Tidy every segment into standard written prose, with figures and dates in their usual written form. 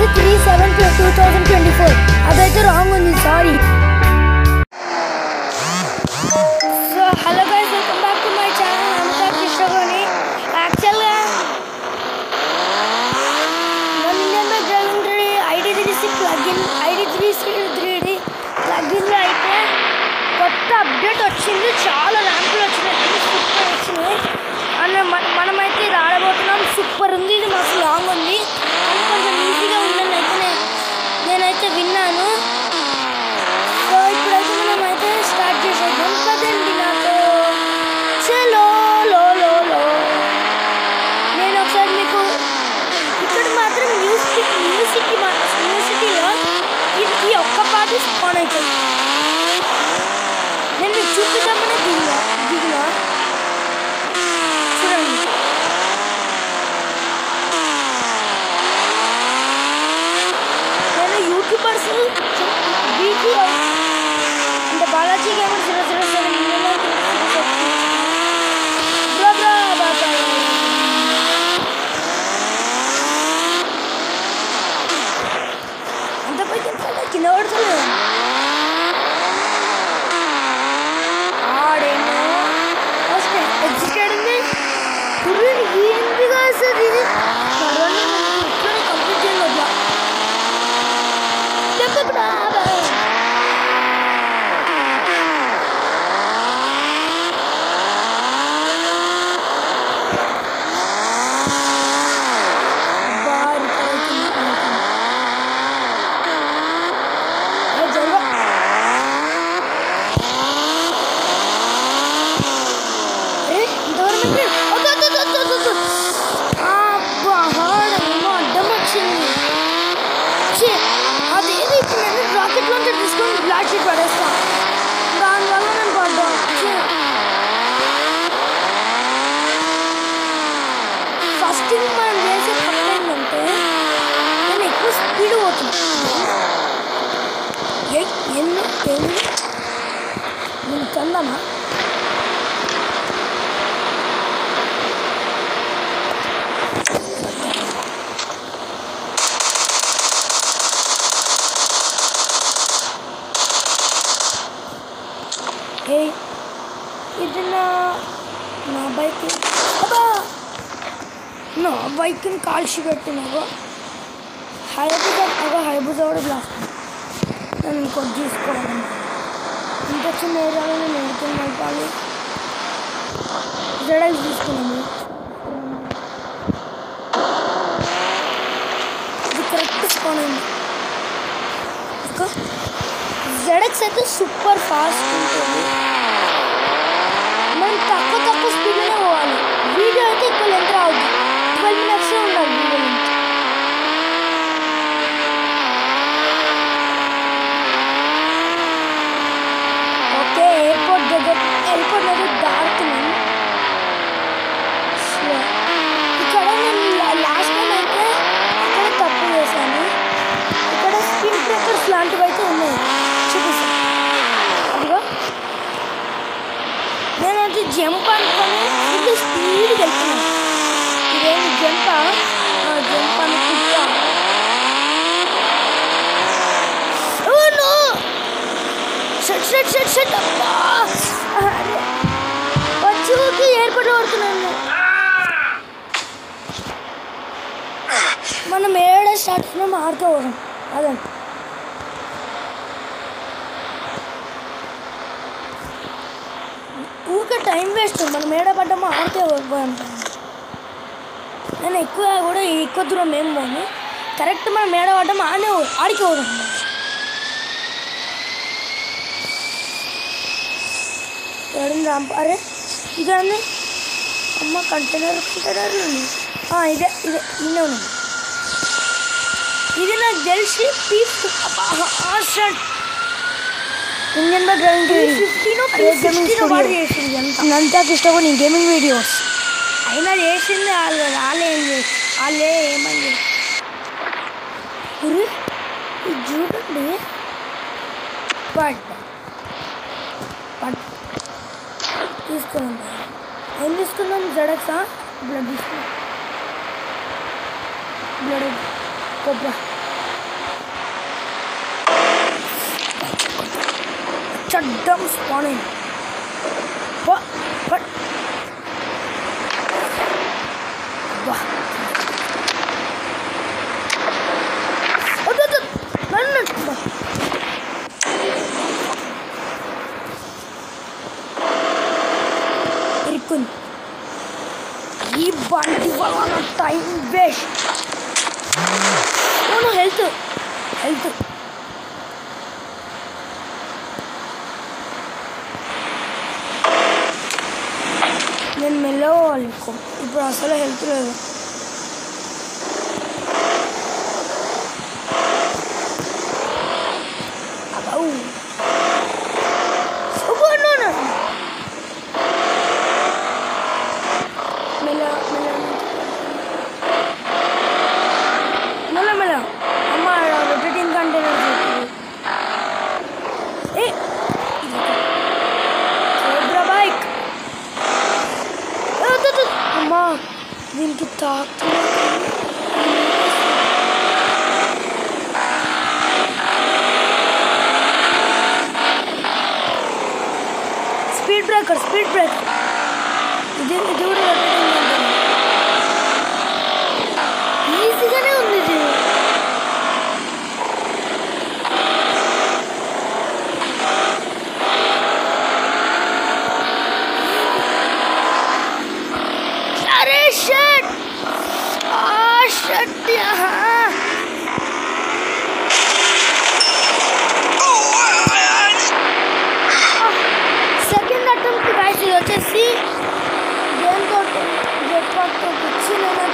వచ్చి 3/7/2024. అదైతే రాంగ్ ఉంది, sorry. So hello guys, welcome back to my channel Amita Krishnaveni. యాక్చువల్గా మన Indian bike driving 3D ID3C ప్లగిన్లో అయితే కొత్త అప్డేట్ వచ్చింది. చాలా ర్యాంకులు వచ్చినాయి, సూపర్ వచ్చినాయి అన్న. మనమైతే ఇది ఆడబోతున్నాం. సూపర్ ఉంది, ఇది మాకు లాంగ్ ఉంది అని కొంచెం ఈజీగా ఉందని అయితే నేనైతే విన్నాను. సో ఇప్పుడైతే మనమైతే స్టార్ట్ చేసేద్దాం కదండి. నాతో చలో లో లో లో. నేను ఒకసారి మీకు ఇక్కడ మాత్రం న్యూ సిటీలో ఈ ఒక్క పాట స్పాన్ అవుతుంది. నేను మీకు చూపిద్దామని దిగినా చూడండి. నేను యూట్యూబర్స్ వీడియో అంటే బాలాజీ గేమర్ 007 అంత పైకి కింద పడుతుంది. ఆడేమో ఫస్ట్ ఎగ్జిటెడ్ ఉంది. ఏంటిగా సార్ ఇది ఇట్లా కంప్లీట్ చేయాలి. అదేది ఇప్పుడు నేను రాకెట్ లాంచర్ తీసుకొని బ్లాక్ షీట్ పడేస్తాను. దానివల్ల నేను పడ్డాను. ఫస్ట్ థింగ్ మనం చేసే పని ఏంటంటే నేను ఎక్కువ స్పీడ్ పోతుంది. నేను చందనా ఇది నా బైక్. అబ్బా నా బైక్ని కాల్చి పెట్టినాగో హైబుజా కూడా బ్లాస్ట్. నేను ఇంకోటి తీసుకోవాలి. ఇంత చిన్న ఏరియాలో నేను ఎడుకుని నడపాలి. జడకి తీసుకున్నాము. ఇది కరెక్ట్ స్పాన్ అయింది. జడక్స్ అయితే సూపర్ ఫాస్ట్ ఉంటుంది. మనం తక్కువ స్పీడ్లోనే పోవాలి. వీడియో అయితే ఎక్కువ లెంత్ రావద్దు. 12 minutes ఉండాలి వీడియో లెంత్. ఓకే, ఎయిర్పోర్ట్ దగ్గర దాటుతున్నాను. ఇక్కడ నేను లాస్ట్ టైం అయితే ఇక్కడ తప్పు చేశాను. ఇక్కడ స్పీడ్ బ్రేకర్స్ లాంటివి అయితే ఉన్నాయి, చూపిస్తాను. అదిగో నేనైతే జంప్ అనుకొని ఇది స్పీడ్కి వెళ్తున్నాను. ఇదేమి జంప్ అనుకుంటా. షట్ అబ్బా వచ్చి ఎయిర్పోర్ట్లో పడుతున్నాను. మనం ఏడ స్టార్ట్ అయినా ఆడుకోవడం అదండి. ఊరికే టైం వేస్ట్. మనం ఏడబడ్డామో ఆడితే పోయాం. నేను ఎక్కువ దూరం ఏం పోను. కరెక్ట్ మనం ఏడబడ్డామో ఆడికి పోదాం. ఎవరైనా రాంప అరే ఇదే అమ్మ కంటైనర్ ఇదే ఇన్నే ఉన్నాను. ఇది నాకు తెలిసి ఇండియన్ బైక్ డ్రైవింగ్ 15 అంతా ఇష్టపడి గేమింగ్ వీడియోస్ అయినా చేసింది వాళ్ళే ఏమని ఇది చూడండి. తీసుకున్నాం. ఏం తీసుకున్నాం? జడక్సా బ్లడ్ తీసుకున్నాం. బ్లడ్ కొబ్బరి చడ్డం స్పాన్ అయింది. ఇరుక్కుంది. ఈ బండి వల్ల టైం వేస్ట్. హెల్త్ నేను మెల్లవాలి. ఇప్పుడు అసలు హెల్త్ లేదు. మెల్ల అమ్మ రొటేటింగ్ కంటైనర్ బైక్ అమ్మా దీనికి తాకుతుంది. స్పీడ్ బ్రేకర్ ఇది కూడా ఈజీగానే ఉంది. ఇది అరే షట్ సెకండ్ అటెంప్ట్ గైస్. ఇది వచ్చేసి దేంతో జెట్ పాక్ తో వచ్చి నేను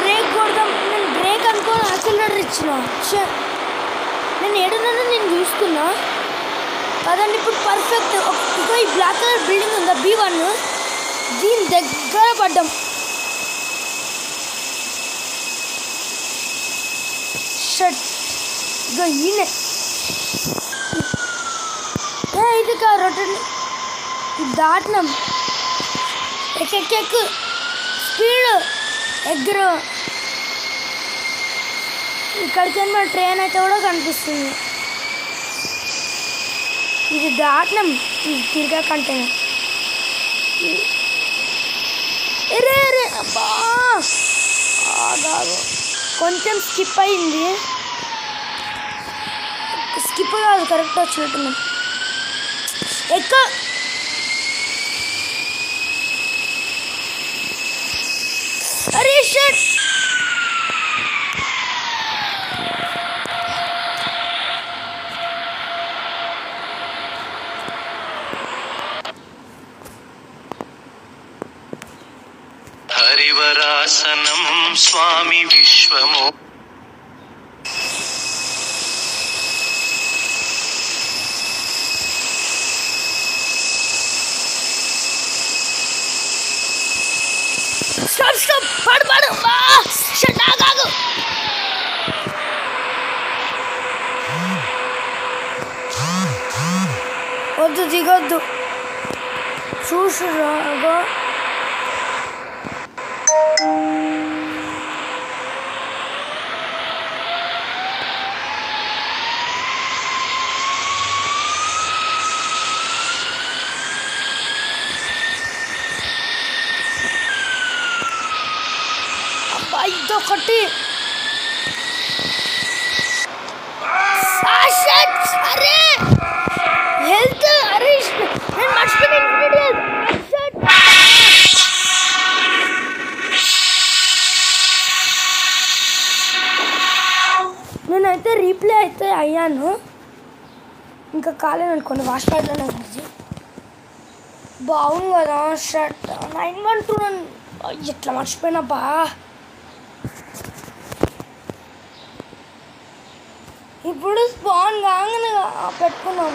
బ్రేక్ కొడదాం. నేను బ్రేక్ అనుకోని యాక్సిలరేటర్ ఇచ్చిన. నేను ఏడున్నానో నేను చూసుకున్నా కదండి. ఇప్పుడు పర్ఫెక్ట్. ఇక ఈ బ్లాక్ కలర్ బిల్డింగ్ ఉందా B1, దీని దగ్గర పడ్డాం. షట్ ఇక ఈయనే ఇది రొటేట్ దాటినాం. ఎక్కు స్పీడ్ ఎగ్గురు. ఇక్కడికి మన ట్రైన్ అయితే కూడా కనిపిస్తుంది. ఇది దాటినాం. ఇది తిరిగా కంటైనర్. అబ్బా కొంచెం స్కిప్ అయింది. స్కిప్ కాదు, కరెక్ట్ వచ్చినట్టున్నాం. అరే షట్ హరివరాసనం స్వామి విశ్వమో స్టాప్ పడు షట్ ఆగు. వద్దు దిగొద్దు. చూసురాగా ఇదొకటి. అరే హెల్త్. అరే నేను మర్చిపోయాను. నేనైతే రీప్లే అయితే అయ్యాను. ఇంకా కాలేదు అనుకోండి. వాష్ కార్డ్లోనే ఉంది. బాగుంది కదా షర్ట్ 912. ఎట్లా మర్చిపోయినా బా. ఇప్పుడు స్పాన్ కాగానే పెట్టుకున్నాం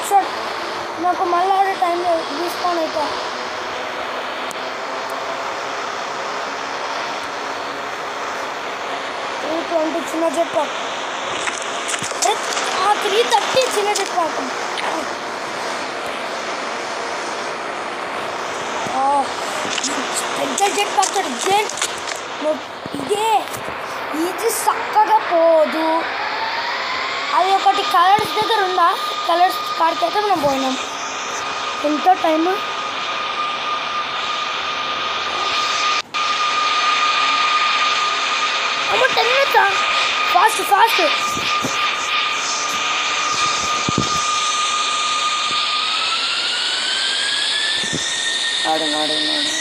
షర్ట్. నాకు మళ్ళీ ఆడే టైంలో రీస్పాన్ అవుతా. చిన్న జెట్ పాక్ 330 చిన్న జెట్ పాక్. పెద్ద జెట్ పాక్ ఇదే ఇది చక్కగా పోదు. అది ఒకటి కలర్స్ దగ్గర ఉందా, కలర్స్ కాడికి అయితే మనం పోయినాం. ఎంత టైం? అమ్మ 10 minutes. Fast fast. నాడు నాడు నాడు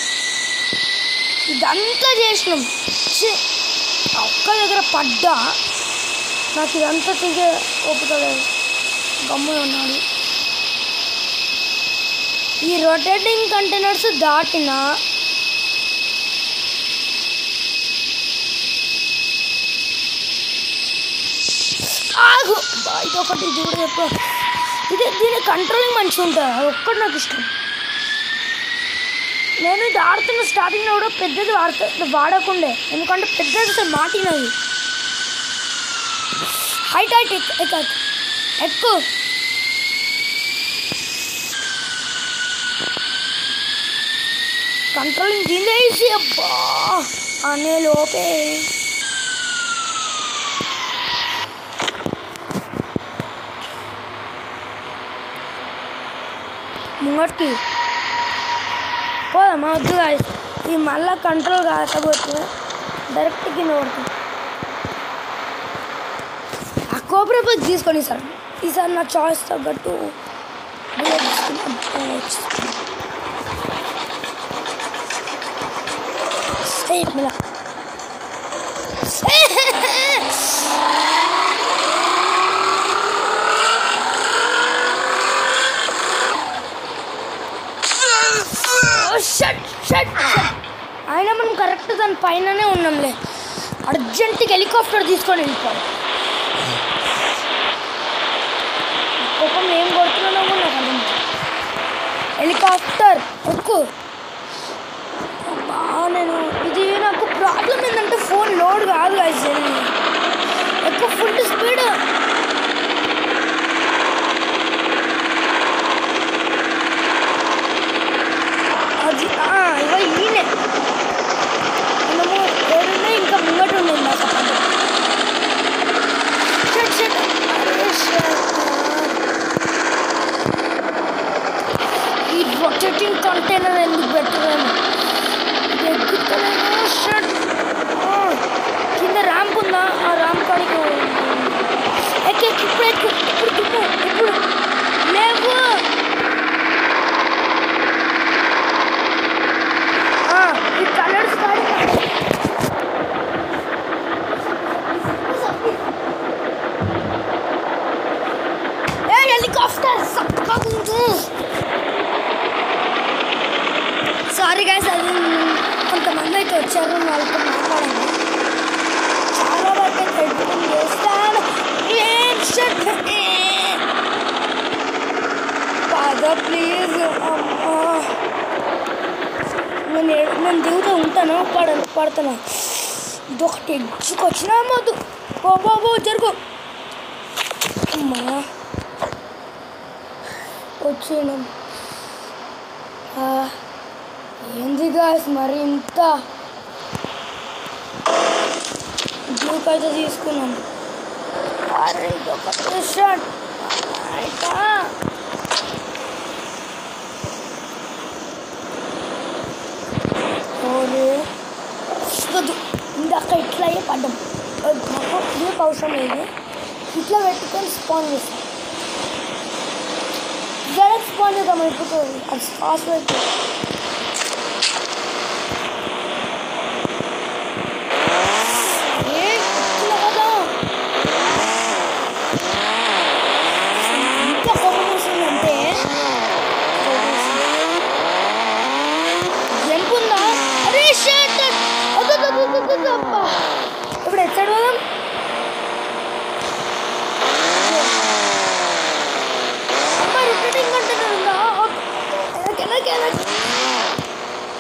ఇదంతా చేసినాం. ఒక్క దగ్గర పడ్డా నాకు ఇదంతా తిరిగే ఓపిక లేదు. గమ్మున ఉన్నాడు. ఈ రొటేటింగ్ కంటైనర్స్ దాటిన ఆగు. ఇదొకటి ఇది కూడా చెప్పు. దీని కంట్రోలింగ్ మంచిగా ఉంటుంది. అది ఒక్కటి నాకు ఇష్టం. నేను ఇది ఆడుతున్న స్టార్టింగ్లో కూడా పెద్దది వాడకుండే, ఎందుకంటే పెద్దది మాటినది. హైట్ హైట్ ఎక్కువ కంట్రోలింగ్ దీనిసి అబ్బా అనే లోపే ముంగటికి పోదామా? వద్దు ఇది మళ్ళీ కంట్రోల్ కాకపోతే డైరెక్ట్ కింద పడుతుంది. ఆ కోబ్రా బైక్ తీసుకొని ఈసారి నా చాయిస్ తగ్గట్టు ఇలా అయినా మనం కరెక్ట్ దాని పైననే ఉన్నాంలే. అర్జెంట్గా హెలికాప్టర్ తీసుకొని వెళ్ళిపోవాలి. కోపం ఏం కొడుతున్నామో నాకు అర్థం. హెలికాప్టర్ ఎక్కువ నేను ఇది నాకు ప్రాబ్లం ఏంటంటే ఫోన్ లోడ్ కాదు ఎక్కువ ఫుల్ స్పీడ్. అది ఇవ ఈయనే మనము ఏడున్నా ఇంకా ముంగట ఉండింది నాకు. ఈ రొటేటింగ్ కంటైనర్ ఎందుకు పెట్టలేము? కింద ర్యాంప్ ఉందా? ఆ ర్యాంప్ కాడికి ఇప్పుడు లేవు. ఈ కలర్స్ కాడి హెలికాప్టర్ సక్కగా. సారీ గైస్, అది కొంతమంది అయితే వచ్చారు, వాళ్ళతో మాట్లాడాను. చాలా వరకు అయితే ఎడిటింగ్ చేస్తాను. బాగా ప్లీజ్ నేను దిగుతూ ఉంటాను, పడుతున్నా. ఇదొకటి ఎగ్జుకు వచ్చినా మొద్దు బాబో జరుగు. అమ్మా వచ్చినాం. ఏంది గాయస్ మరి ఇంత బ్లూక్ అయితే తీసుకున్నాం. అరే ఇదొక షర్ట్ వద్దు. ఇందాక ఇట్లా అయ్యే పడ్డం నాకు బ్లూక్ అవసరం లేదు. ఇట్లా పెట్టుకొని స్పాన్ చేస్తాం. డైరెక్ట్ స్పాన్ చేద్దాం అయిపోతుంది. అది ఫాస్ట్ అయిపోతుంది. ఇప్పుడు ఎక్కడ పోదాం?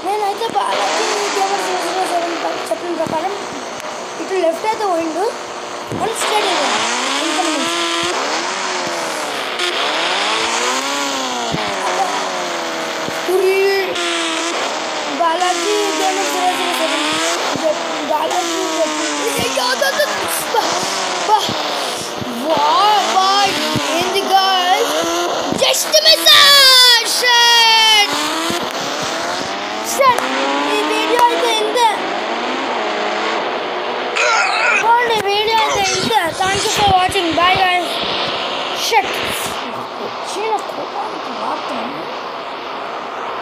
నేనైతే బాలాజీ చెప్పిన ప్రకారం ఇటు లెఫ్ట్ అయితే పోయిండు. మనం స్ట్రైట్ బాలాజీ బాలాజీ షట్ నాకు వచ్చిన కోపానికి మాత్రం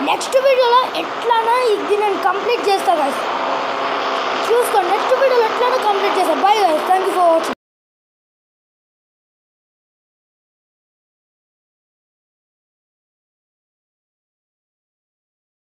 నెక్స్ట్ వీడియోలో ఎట్లానా ఇది నేను కంప్లీట్ చేస్తాను guys.